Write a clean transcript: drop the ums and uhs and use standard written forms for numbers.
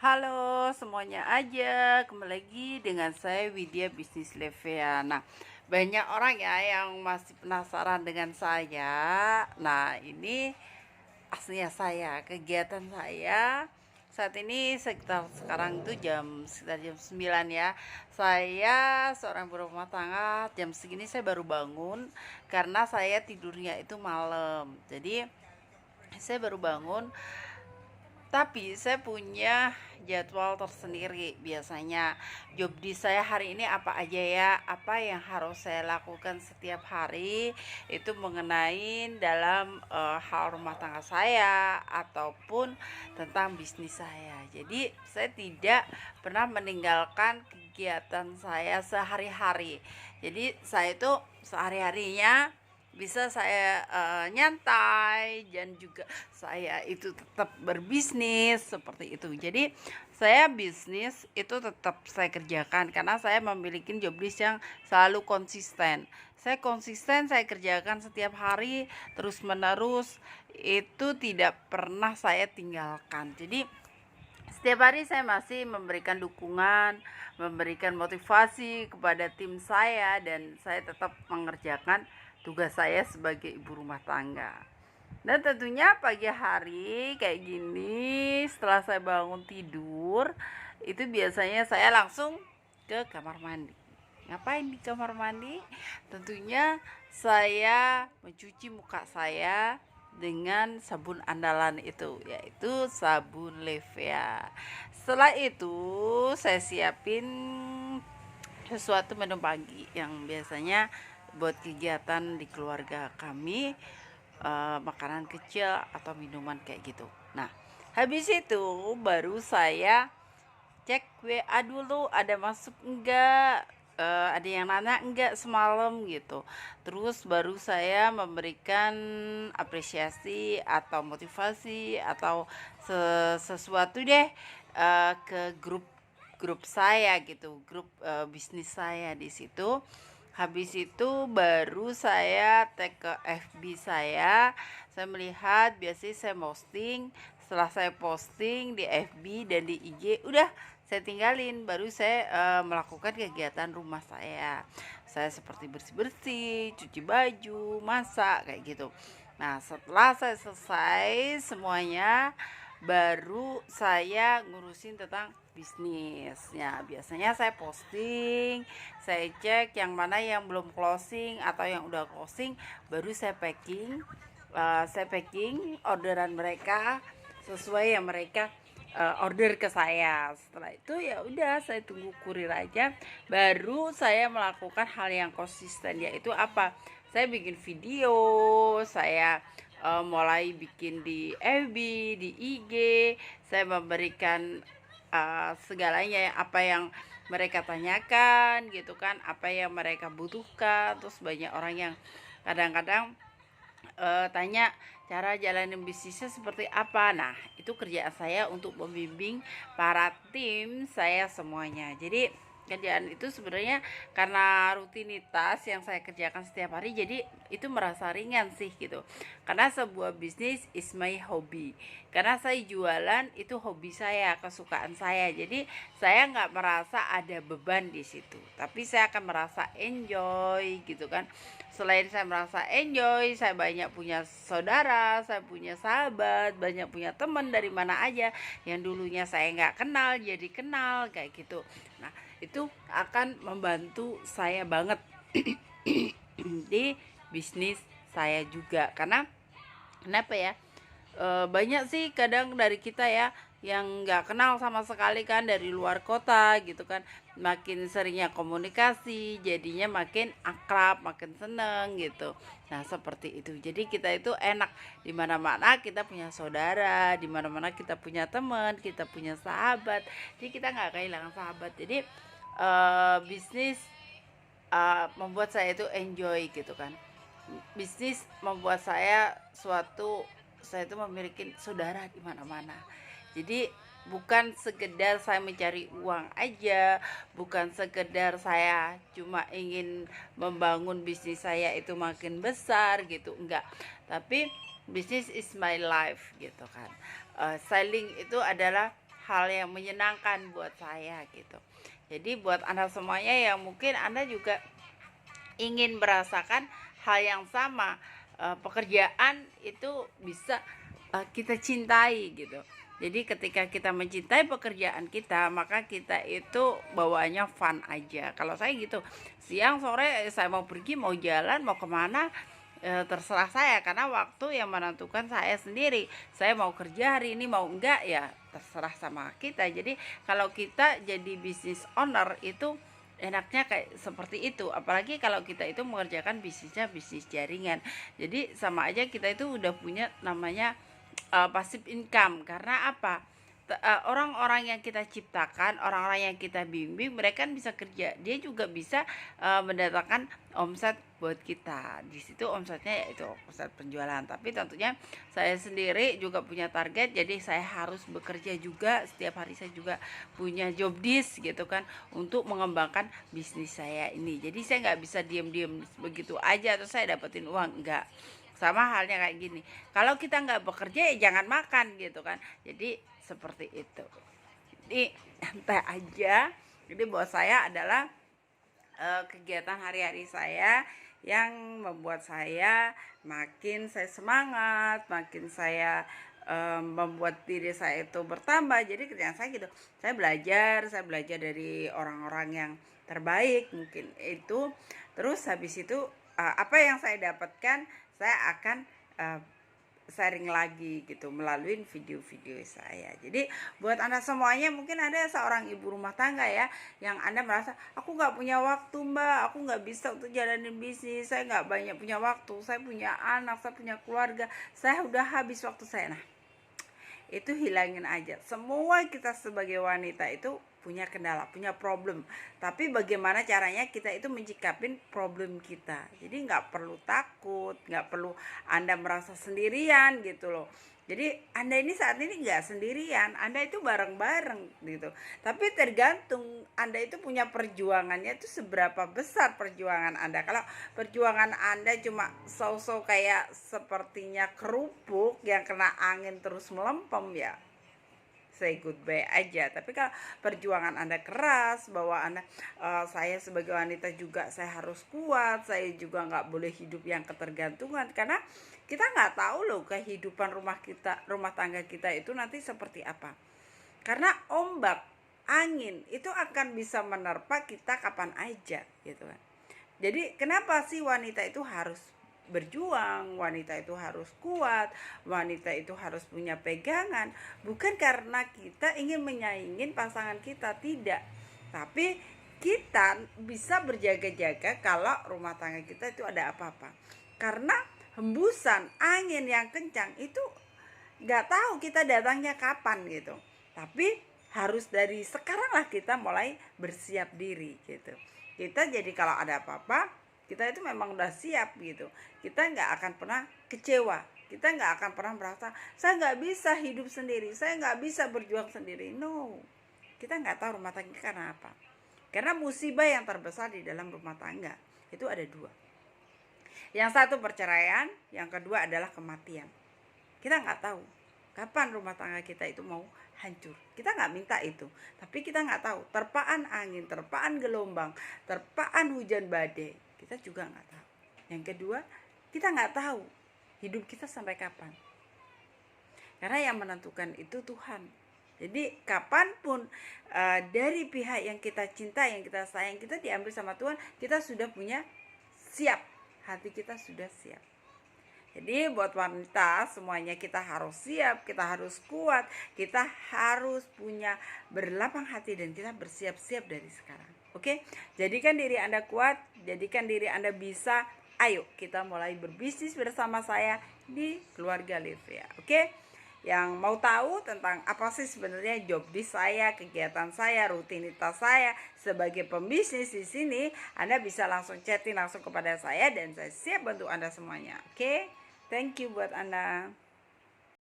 Halo semuanya aja, kembali lagi dengan saya Widya Bisnis Levea. Nah, banyak orang ya yang masih penasaran dengan saya. Nah, ini aslinya saya, kegiatan saya saat ini sekitar sekarang itu sekitar jam 9 ya. Saya seorang berumah tangga, jam segini saya baru bangun karena saya tidurnya itu malam. Jadi, saya baru bangun tapi saya punya jadwal tersendiri. Biasanya job di saya hari ini apa aja ya, apa yang harus saya lakukan setiap hari itu mengenai dalam hal rumah tangga saya ataupun tentang bisnis saya. Jadi saya tidak pernah meninggalkan kegiatan saya sehari-hari. Jadi saya itu sehari-harinya bisa saya nyantai, dan juga saya itu tetap berbisnis seperti itu. Jadi saya bisnis itu tetap saya kerjakan karena saya memiliki job list yang selalu konsisten. Saya konsisten, saya kerjakan setiap hari terus menerus, itu tidak pernah saya tinggalkan. Jadi setiap hari saya masih memberikan dukungan, memberikan motivasi kepada tim saya, dan saya tetap mengerjakan tugas saya sebagai ibu rumah tangga. Dan tentunya pagi hari kayak gini, setelah saya bangun tidur, itu biasanya saya langsung ke kamar mandi. Ngapain di kamar mandi? Tentunya saya mencuci muka saya dengan sabun andalan itu, yaitu sabun Levea. Setelah itu saya siapin sesuatu menu pagi yang biasanya buat kegiatan di keluarga kami, makanan kecil atau minuman kayak gitu. Nah, habis itu baru saya cek WA dulu ada masuk enggak, ada yang nanya enggak semalam gitu. Terus baru saya memberikan apresiasi atau motivasi atau sesuatu deh ke grup saya gitu, grup bisnis saya di situ. Habis itu baru saya tag ke FB saya melihat biasanya saya posting. Setelah saya posting di FB dan di IG, udah saya tinggalin, baru saya melakukan kegiatan rumah saya. Saya seperti bersih-bersih, cuci baju, masak kayak gitu. Nah, setelah saya selesai semuanya, baru saya ngurusin tentang bisnisnya. Biasanya saya posting, saya cek yang mana yang belum closing atau yang udah closing, baru saya packing. Saya packing orderan mereka sesuai yang mereka order ke saya. Setelah itu ya udah saya tunggu kurir aja, baru saya melakukan hal yang konsisten, yaitu apa? Saya bikin video, saya mulai bikin di FB, di IG, saya memberikan segalanya apa yang mereka tanyakan gitu kan, apa yang mereka butuhkan. Terus banyak orang yang kadang-kadang tanya cara jalanin bisnisnya seperti apa. Nah, itu kerjaan saya untuk membimbing para tim saya semuanya. Jadi kerjaan itu sebenarnya karena rutinitas yang saya kerjakan setiap hari, jadi itu merasa ringan sih gitu. Karena sebuah bisnis is my hobby. Karena saya jualan itu hobi saya, kesukaan saya. Jadi saya nggak merasa ada beban di situ, tapi saya akan merasa enjoy gitu kan. Selain saya merasa enjoy, saya banyak punya saudara, saya punya sahabat, banyak punya teman dari mana aja yang dulunya saya nggak kenal jadi kenal kayak gitu. Nah, itu akan membantu saya banget di bisnis saya juga. Karena kenapa ya, banyak sih kadang dari kita ya yang nggak kenal sama sekali kan, dari luar kota gitu kan. Makin seringnya komunikasi jadinya makin akrab, makin seneng gitu. Nah, seperti itu. Jadi kita itu enak, di mana-mana kita punya saudara, di mana-mana kita punya teman, kita punya sahabat. Jadi kita nggak kehilangan sahabat. Jadi bisnis membuat saya itu enjoy gitu kan. Bisnis membuat saya itu memiliki saudara di mana-mana. Jadi bukan sekedar saya mencari uang aja, bukan sekedar saya cuma ingin membangun bisnis saya itu makin besar gitu, enggak. Tapi bisnis is my life gitu kan. Selling itu adalah hal yang menyenangkan buat saya gitu. Jadi buat Anda semuanya yang mungkin Anda juga ingin merasakan hal yang sama, pekerjaan itu bisa kita cintai gitu. Jadi ketika kita mencintai pekerjaan kita, maka kita itu bawaannya fun aja. Kalau saya gitu, siang sore saya mau pergi, mau jalan, mau kemana, terserah saya, karena waktu yang menentukan saya sendiri. Saya mau kerja hari ini mau enggak ya terserah sama kita. Jadi kalau kita jadi business owner itu enaknya kayak seperti itu, apalagi kalau kita itu mengerjakan bisnisnya bisnis jaringan. Jadi sama aja kita itu udah punya namanya passive income. Karena apa? Orang-orang yang kita ciptakan, orang-orang yang kita bimbing, mereka kan bisa kerja, dia juga bisa mendatangkan omset buat kita. Di situ omsetnya yaitu omset penjualan. Tapi tentunya saya sendiri juga punya target, jadi saya harus bekerja juga. Setiap hari saya juga punya job desk gitu kan, untuk mengembangkan bisnis saya ini. Jadi saya nggak bisa diem-diem begitu aja terus saya dapetin uang, enggak. Sama halnya kayak gini, kalau kita nggak bekerja ya jangan makan gitu kan. Jadi seperti itu. Jadi santai aja. Jadi buat saya adalah kegiatan hari-hari saya yang membuat saya makin saya semangat, makin saya membuat diri saya itu bertambah. Jadi kerjaan saya gitu, saya belajar dari orang-orang yang terbaik mungkin itu. Terus habis itu apa yang saya dapatkan saya akan sharing lagi gitu melalui video-video saya. Jadi buat Anda semuanya, mungkin ada seorang ibu rumah tangga ya yang Anda merasa, aku nggak punya waktu mbak, aku nggak bisa untuk jalanin bisnis, saya nggak banyak punya waktu, saya punya anak, saya punya keluarga, saya udah habis waktu saya. Nah, itu hilangin aja. Semua kita sebagai wanita itu punya kendala, punya problem, tapi bagaimana caranya kita itu mencikapin problem kita. Jadi nggak perlu takut, nggak perlu Anda merasa sendirian gitu loh. Jadi Anda ini saat ini nggak sendirian, Anda itu bareng-bareng gitu. Tapi tergantung Anda itu punya perjuangannya itu seberapa besar perjuangan Anda. Kalau perjuangan Anda cuma so-so kayak sepertinya kerupuk yang kena angin terus melempem, ya say goodbye aja. Tapi kalau perjuangan Anda keras, bahwa Anda saya sebagai wanita juga saya harus kuat, saya juga nggak boleh hidup yang ketergantungan, karena kita nggak tahu loh kehidupan rumah tangga kita itu nanti seperti apa. Karena ombak, angin itu akan bisa menerpa kita kapan aja gitu kan. Jadi kenapa sih wanita itu harus berjuang, wanita itu harus kuat, wanita itu harus punya pegangan? Bukan karena kita ingin menyaingin pasangan kita, tidak. Tapi kita bisa berjaga-jaga kalau rumah tangga kita itu ada apa-apa. Karena hembusan angin yang kencang itu nggak tahu kita datangnya kapan gitu. Tapi harus dari sekarang lah kita mulai bersiap diri gitu. Kita jadi kalau ada apa-apa, kita itu memang udah siap gitu. Kita nggak akan pernah kecewa, kita nggak akan pernah merasa saya nggak bisa hidup sendiri, saya nggak bisa berjuang sendiri. No, kita nggak tahu rumah tangga karena apa. Karena musibah yang terbesar di dalam rumah tangga itu ada dua. Yang satu perceraian, yang kedua adalah kematian. Kita nggak tahu kapan rumah tangga kita itu mau hancur. Kita nggak minta itu, tapi kita nggak tahu terpaan angin, terpaan gelombang, terpaan hujan badai, kita juga nggak tahu. Yang kedua, kita nggak tahu hidup kita sampai kapan, karena yang menentukan itu Tuhan. Jadi kapanpun dari pihak yang kita cinta, yang kita sayang, kita diambil sama Tuhan, kita sudah punya siap, hati kita sudah siap. Jadi buat wanita semuanya kita harus siap, kita harus kuat, kita harus punya berlapang hati dan kita bersiap-siap dari sekarang. Oke? Jadikan diri Anda kuat, jadikan diri Anda bisa. Ayo kita mulai berbisnis bersama saya di Keluarga Levea. Oke? Yang mau tahu tentang apa sih sebenarnya job desk saya, kegiatan saya, rutinitas saya sebagai pembisnis di sini, Anda bisa langsung chatting langsung kepada saya dan saya siap bantu Anda semuanya. Oke? Thank you buat Anda.